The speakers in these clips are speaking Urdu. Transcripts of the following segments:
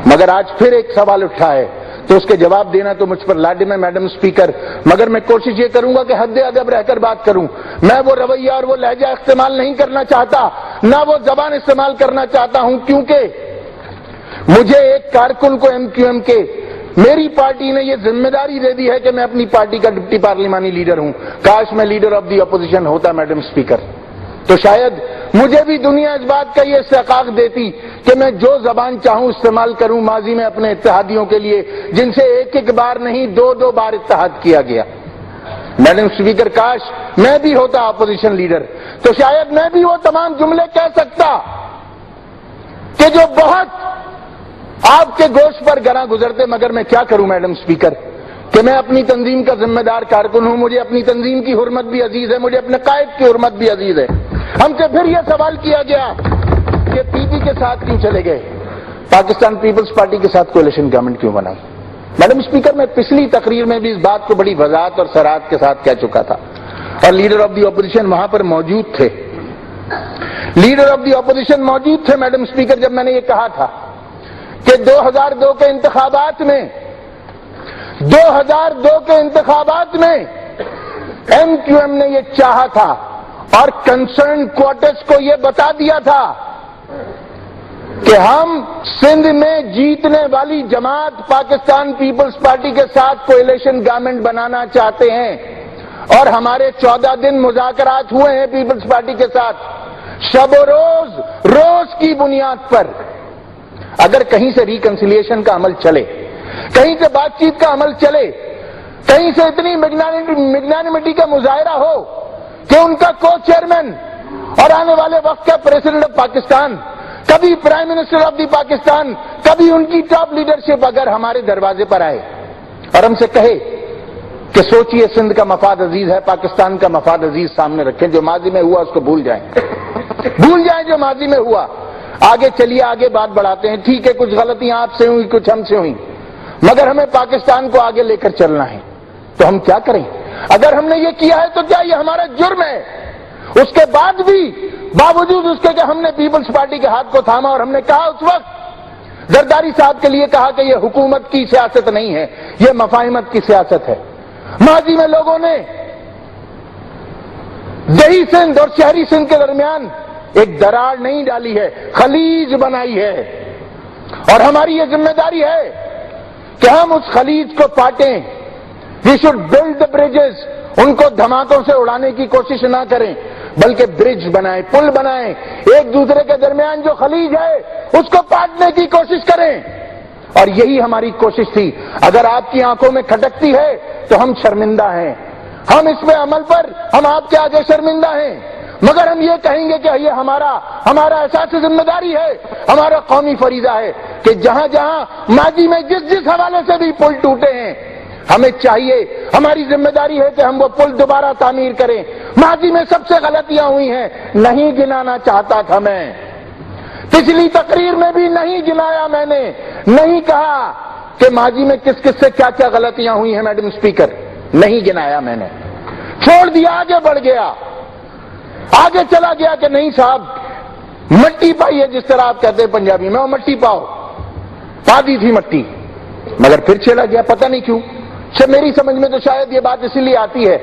مگر آج پھر ایک سوال اٹھا ہے تو اس کے جواب دینا تو مجھ پر لازم ہے میڈم اسپیکر، مگر میں کوشش یہ کروں گا کہ حد ادب رہ کر بات کروں. میں وہ رویہ اور وہ لہجہ استعمال نہیں کرنا چاہتا، نہ وہ زبان استعمال کرنا چاہتا ہوں، کیونکہ مجھے ایک کارکن کو ایم کیو ایم کے میری پارٹی نے یہ ذمہ داری دے دی ہے کہ میں اپنی پارٹی کا ڈپٹی پارلیمانی لیڈر ہوں. کاش میں لیڈر آف دی اپوزیشن ہوتا میڈم اسپیکر، تو شاید مجھے بھی دنیا اس بات کا یہ استحقاق دیتی کہ میں جو زبان چاہوں استعمال کروں ماضی میں اپنے اتحادیوں کے لیے، جن سے ایک بار نہیں دو بار اتحاد کیا گیا. میڈم اسپیکر، کاش میں بھی ہوتا اپوزیشن لیڈر تو شاید میں بھی وہ تمام جملے کہہ سکتا کہ جو بہت آپ کے گوشت پر گراں گزرتے. مگر میں کیا کروں میڈم اسپیکر کہ میں اپنی تنظیم کا ذمہ دار کارکن ہوں، مجھے اپنی تنظیم کی حرمت بھی عزیز ہے، مجھے اپنے قائد کی حرمت بھی عزیز ہے. ہم سے پھر یہ سوال کیا گیا کہ پی پی کے ساتھ کیوں چلے گئے، پاکستان پیپلز پارٹی کے ساتھ کولیشن گورنمنٹ کیوں بنائی. میڈم اسپیکر، میں پچھلی تقریر میں بھی اس بات کو بڑی وضاحت اور صراحت کے ساتھ کہہ چکا تھا اور لیڈر آف دی اپوزیشن وہاں پر موجود تھے. لیڈر آف دی اپوزیشن موجود تھے میڈم اسپیکر جب میں نے یہ کہا تھا کہ 2002 کے انتخابات میں ایم کیو ایم نے یہ چاہا تھا اور کنسرن کوارٹرز کو یہ بتا دیا تھا کہ ہم سندھ میں جیتنے والی جماعت پاکستان پیپلز پارٹی کے ساتھ کولیشن گورنمنٹ بنانا چاہتے ہیں، اور ہمارے 14 دن مذاکرات ہوئے ہیں پیپلز پارٹی کے ساتھ شب و روز کی بنیاد پر. اگر کہیں سے ریکنسیلیشن کا عمل چلے، کہیں سے بات چیت کا عمل چلے، کہیں سے اتنی میگنانیمٹی کا مظاہرہ ہو کہ ان کا کو چیئرمین اور آنے والے وقت کا پریزیڈنٹ آف پاکستان، کبھی prime minister of the Pakistan, کبھی ان کی ٹاپ لیڈرشپ اگر ہمارے دروازے پر آئے اور ہم سے کہے کہ سوچئے سندھ کا مفاد عزیز ہے، پاکستان کا مفاد عزیز سامنے رکھیں، جو ماضی میں ہوا اس کو بھول جائیں جو ماضی میں ہوا، آگے چلیے، آگے بات بڑھاتے ہیں. ٹھیک ہے، کچھ غلطیاں آپ سے ہوئی، کچھ ہم سے ہوئی، مگر ہمیں پاکستان کو آگے لے کر چلنا ہے. تو ہم کیا کریں؟ اگر ہم نے یہ کیا ہے تو کیا یہ ہمارا جرم ہے؟ اس کے بعد بھی باوجود اس کے کہ ہم نے پیپلز پارٹی کے ہاتھ کو تھاما اور ہم نے کہا اس وقت زرداری صاحب کے لیے کہا کہ یہ حکومت کی سیاست نہیں ہے، یہ مفاہمت کی سیاست ہے. ماضی میں لوگوں نے دیہی سندھ اور شہری سندھ کے درمیان ایک دراڑ نہیں ڈالی ہے، خلیج بنائی ہے، اور ہماری یہ ذمہ داری ہے کہ ہم اس خلیج کو پاٹیں. We should build the bridges. ان کو دھماکوں سے اڑانے کی کوشش نہ کریں بلکہ برج بنائیں، پل بنائیں، ایک دوسرے کے درمیان جو خلیج ہے اس کو پاٹنے کی کوشش کریں. اور یہی ہماری کوشش تھی. اگر آپ کی آنکھوں میں کھٹکتی ہے تو ہم شرمندہ ہیں، ہم اس میں عمل پر ہم آپ کے آگے شرمندہ ہیں، مگر ہم یہ کہیں گے کہ یہ ہمارا احساس ذمہ داری ہے، ہمارا قومی فریضہ ہے کہ جہاں جہاں ماضی میں جس حوالے سے بھی پل ٹوٹے ہیں ہمیں چاہیے، ہماری ذمہ داری ہے کہ ہم وہ پل دوبارہ تعمیر کریں. ماضی میں سب سے غلطیاں ہوئی ہیں، نہیں گنانا چاہتا تھا میں، پچھلی تقریر میں بھی نہیں گنایا، میں نے نہیں کہا کہ ماضی میں کس کس سے کیا کیا غلطیاں ہوئی ہیں میڈم اسپیکر، نہیں گنایا میں نے، چھوڑ دیا، آگے بڑھ گیا، آگے چلا گیا کہ نہیں صاحب مٹی پائی ہے، جس طرح آپ کہتے ہیں پنجابی میں، وہ مٹی پاؤ، پا دی تھی مٹی، مگر پھر چلا گیا، پتہ نہیں کیوں. میری سمجھ میں تو شاید یہ بات اسی لیے آتی ہے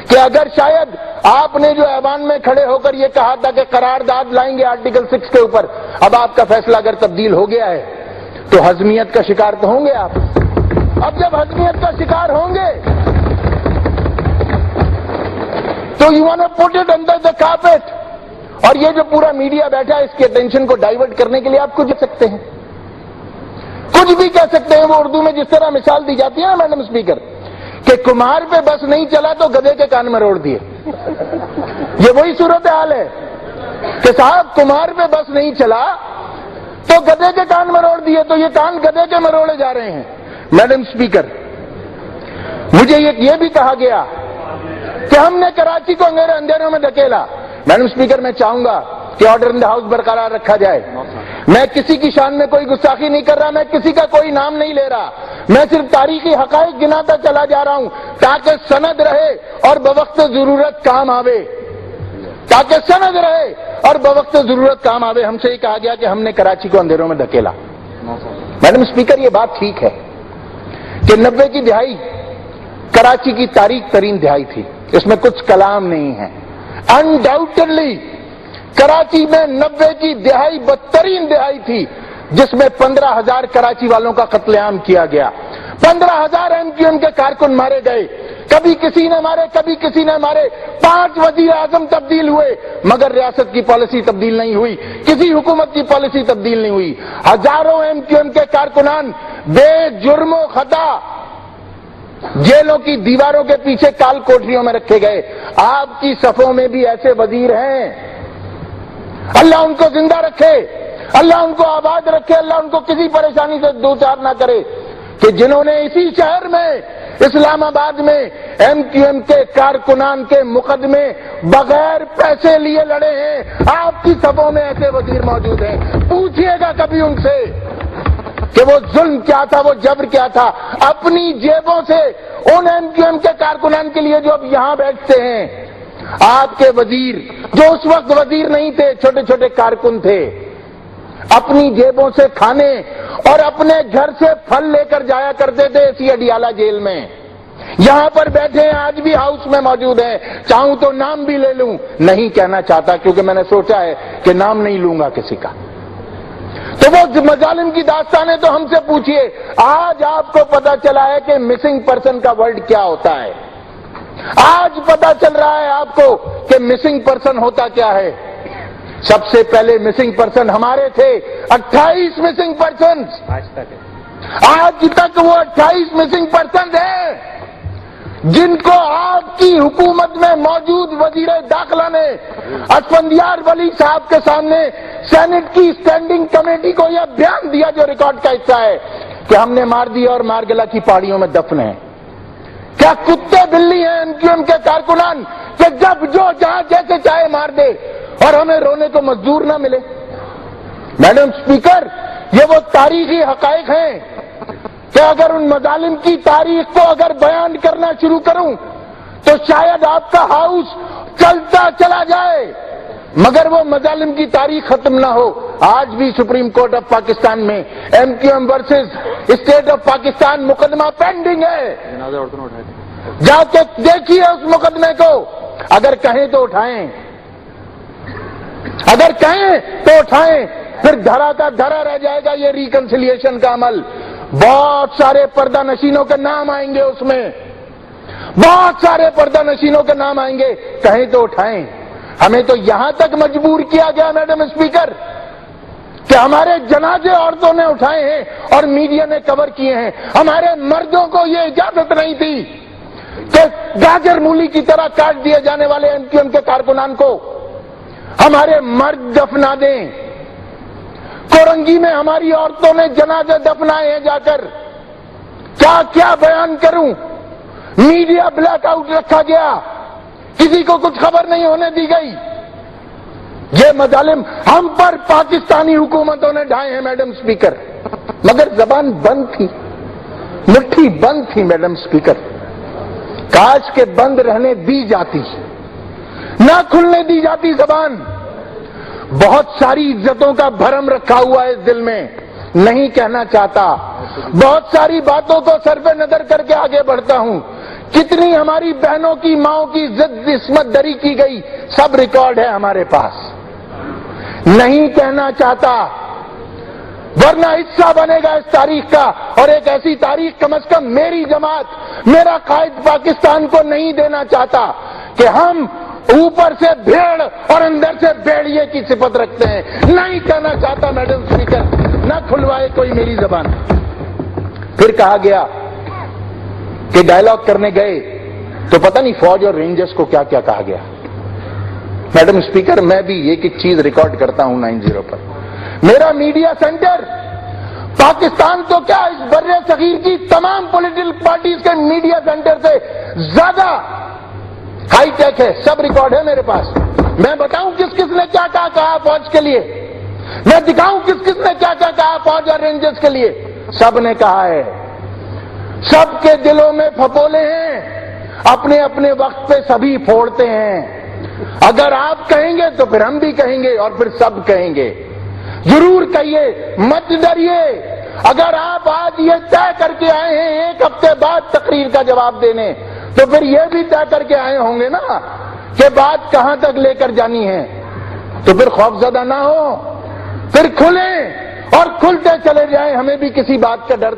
کہ اگر شاید آپ نے جو ایوان میں کھڑے ہو کر یہ کہا تھا کہ قرارداد لائیں گے آرٹیکل 6 کے اوپر، اب آپ کا فیصلہ اگر تبدیل ہو گیا ہے تو ہضمیت کا شکار تو ہوں گے آپ. اب جب ہضمیت کا شکار ہوں گے تو you want to put it under the carpet. اور یہ جو پورا میڈیا بیٹھا ہے اس کی اٹینشن کو ڈائیورٹ کرنے کے لیے آپ کچھ کہہ سکتے ہیں، کچھ بھی کہہ سکتے ہیں. وہ اردو میں جس طرح مثال دی جاتی ہے نا میڈم اسپیکر کہ کمہار پہ بس نہیں چلا تو گدھے کے کان میں روڑ دیے، یہ وہی صورتحال ہے کہ صاحب کمہار پہ بس نہیں چلا تو گدھے کے کان میں روڑ دیے، تو یہ کان گدھے کے مروڑے جا رہے ہیں. میڈم اسپیکر، مجھے یہ بھی کہا گیا کہ ہم نے کراچی کو اندھیروں میں دھکیلا. میڈم اسپیکر، میں چاہوں گا کہ آرڈر ان دا ہاؤس برقرار رکھا جائے. میں کسی کی شان میں کوئی گستاخی نہیں کر رہا، میں کسی کا کوئی نام نہیں لے رہا، میں صرف تاریخی حقائق گناتا چلا جا رہا ہوں تاکہ سند رہے اور بوقت ضرورت کام آوے، تاکہ سند رہے اور بوقت ضرورت کام آوے. ہم سے یہ کہا گیا کہ ہم نے کراچی کو اندھیروں میں دھکیلا. میڈم اسپیکر، یہ بات ٹھیک ہے کہ 90 کی دہائی کراچی کی تاریک ترین دہائی تھی، اس میں کچھ کلام نہیں ہے. انڈاؤٹڈلی کراچی میں 90 کی دہائی بدترین دہائی تھی، جس میں 15,000 کراچی والوں کا قتل عام کیا گیا. 15,000 MQM کے کارکن مارے گئے، کبھی کسی نے مارے کبھی کسی نے مارے. 5 وزیر اعظم تبدیل ہوئے مگر ریاست کی پالیسی تبدیل نہیں ہوئی، کسی حکومت کی پالیسی تبدیل نہیں ہوئی. ہزاروں MQM کے کارکنان بے جرم و خطا جیلوں کی دیواروں کے پیچھے کال کوٹریوں میں رکھے گئے. آپ کی صفوں میں بھی ایسے وزیر ہیں، اللہ ان کو زندہ رکھے، اللہ ان کو آباد رکھے، اللہ ان کو کسی پریشانی سے دوچار نہ کرے، کہ جنہوں نے اسی شہر میں اسلام آباد میں MQM کے کارکنان کے مقدمے بغیر پیسے لیے لڑے ہیں. آپ کی صفوں میں ایسے وزیر موجود ہیں. پوچھئے گا کبھی ان سے کہ وہ ظلم کیا تھا، وہ جبر کیا تھا. اپنی جیبوں سے ان MQM کے کارکنان کے لیے جو اب یہاں بیٹھتے ہیں، آپ کے وزیر جو اس وقت وزیر نہیں تھے، چھوٹے چھوٹے کارکن تھے، اپنی جیبوں سے کھانے اور اپنے گھر سے پھل لے کر جایا کرتے تھے اسی اڈیالہ جیل میں. یہاں پر بیٹھے ہیں، آج بھی ہاؤس میں موجود ہیں. چاہوں تو نام بھی لے لوں، نہیں کہنا چاہتا کیونکہ میں نے سوچا ہے کہ نام نہیں لوں گا کسی کا. تو وہ مظالم کی داستانیں تو ہم سے پوچھئے. آج آپ کو پتا چلا ہے کہ مسنگ پرسن کا ورڈ کیا ہوتا ہے. آج پتا چل رہا ہے آپ کو کہ مسنگ پرسن ہوتا کیا ہے. سب سے پہلے مسنگ پرسن ہمارے تھے 28 مسنگ پرسن. آج تک وہ 28 مسنگ پرسن ہیں جن کو آپ کی حکومت میں موجود وزیر داخلہ نے اسفندیار ولی صاحب کے سامنے سینٹ کی اسٹینڈنگ کمیٹی کو یہ بیان دیا جو ریکارڈ کا حصہ ہے کہ ہم نے مار دیا اور مارگلا کی پہاڑیوں میں دفن ہیں. کیا کتے بلی ہیں MQM کے کارکنان کہ جب جو جہاں جیسے چاہے مار دے اور ہمیں رونے کو مزدور نہ ملے؟ میڈم اسپیکر، یہ وہ تاریخی حقائق ہیں کہ اگر ان مظالم کی تاریخ کو اگر بیان کرنا شروع کروں تو شاید آپ کا ہاؤس چلتا چلا جائے مگر وہ مظالم کی تاریخ ختم نہ ہو. آج بھی سپریم کورٹ آف پاکستان میں MQM versus state of Pakistan مقدمہ پینڈنگ ہے. جا کے دیکھیے اس مقدمے کو. اگر کہیں تو اٹھائیں، اگر کہیں تو اٹھائیں، پھر دھرا کا دھرا رہ جائے گا یہ ریکنسیلیشن کا عمل. بہت سارے پردہ نشینوں کے نام آئیں گے اس میں، بہت سارے پردہ نشینوں کے نام آئیں گے. کہیں تو اٹھائیں. ہمیں تو یہاں تک مجبور کیا گیا میڈم اسپیکر کہ ہمارے جنازے عورتوں نے اٹھائے ہیں اور میڈیا نے کور کیے ہیں. ہمارے مردوں کو یہ اجازت نہیں تھی کہ گاجر مولی کی طرح کاٹ دیے جانے والے MQM کے کارکنان کو ہمارے مرد دفنا دیں. کورنگی میں ہماری عورتوں نے جنازے دفنائے ہیں جا کر. کیا کیا بیان کروں. میڈیا بلیک آؤٹ رکھا گیا، کسی کو کچھ خبر نہیں ہونے دی گئی. یہ مظالم ہم پر پاکستانی حکومتوں نے ڈھائے ہیں میڈم اسپیکر، مگر زبان بند تھی، مٹھی بند تھی میڈم اسپیکر. کاش کے بند رہنے دی جاتی، نہ کھلنے دی جاتی زبان. بہت ساری عزتوں کا بھرم رکھا ہوا ہے اس دل میں، نہیں کہنا چاہتا. بہت ساری باتوں کو صرف نظر کر کے آگے بڑھتا ہوں. کتنی ہماری بہنوں کی ماؤں کی عزت عصمت دری کی گئی، سب ریکارڈ ہے ہمارے پاس. نہیں کہنا چاہتا ورنہ حصہ بنے گا اس تاریخ کا. اور ایک ایسی تاریخ کم از کم میری جماعت، میرا قائد پاکستان کو نہیں دینا چاہتا کہ ہم اوپر سے بھیڑ اور اندر سے بھیڑیے کی صفت رکھتے ہیں. نہیں کہنا چاہتا میڈم اسپیکر، نہ کھلوائے کوئی میری زبان. پھر کہا گیا کہ ڈائلاگ کرنے گئے تو پتہ نہیں فوج اور رینجرز کو کیا کیا کہا گیا. میڈم اسپیکر، میں بھی ایک ایک چیز ریکارڈ کرتا ہوں 90 پر. میرا میڈیا سینٹر پاکستان تو کیا اس بر صغیر کی تمام پولیٹیکل پارٹیز کے میڈیا سینٹر سے زیادہ ہائی ٹیک ہے. سب ریکارڈ ہے میرے پاس. میں بتاؤں کس کس نے کیا کہا فوج کے لیے، میں دکھاؤں کس کس نے کیا کہا فوج اور رینجرز کے لیے. سب نے کہا ہے. سب کے دلوں میں پھپولے ہیں، اپنے اپنے وقت پہ سبھی پھوڑتے ہیں. اگر آپ کہیں گے تو پھر ہم بھی کہیں گے اور پھر سب کہیں گے. ضرور کہیے، مت ڈریے. اگر آپ آج یہ طے کر کے آئے ہیں ایک ہفتے بعد تقریر کا جواب دینے، تو پھر یہ بھی طے کر کے آئے ہوں گے نا کہ بات کہاں تک لے کر جانی ہے، تو پھر خوف زدہ نہ ہو، پھر کھلیں اور کھلتے چلے جائیں، ہمیں بھی کسی بات کا ڈر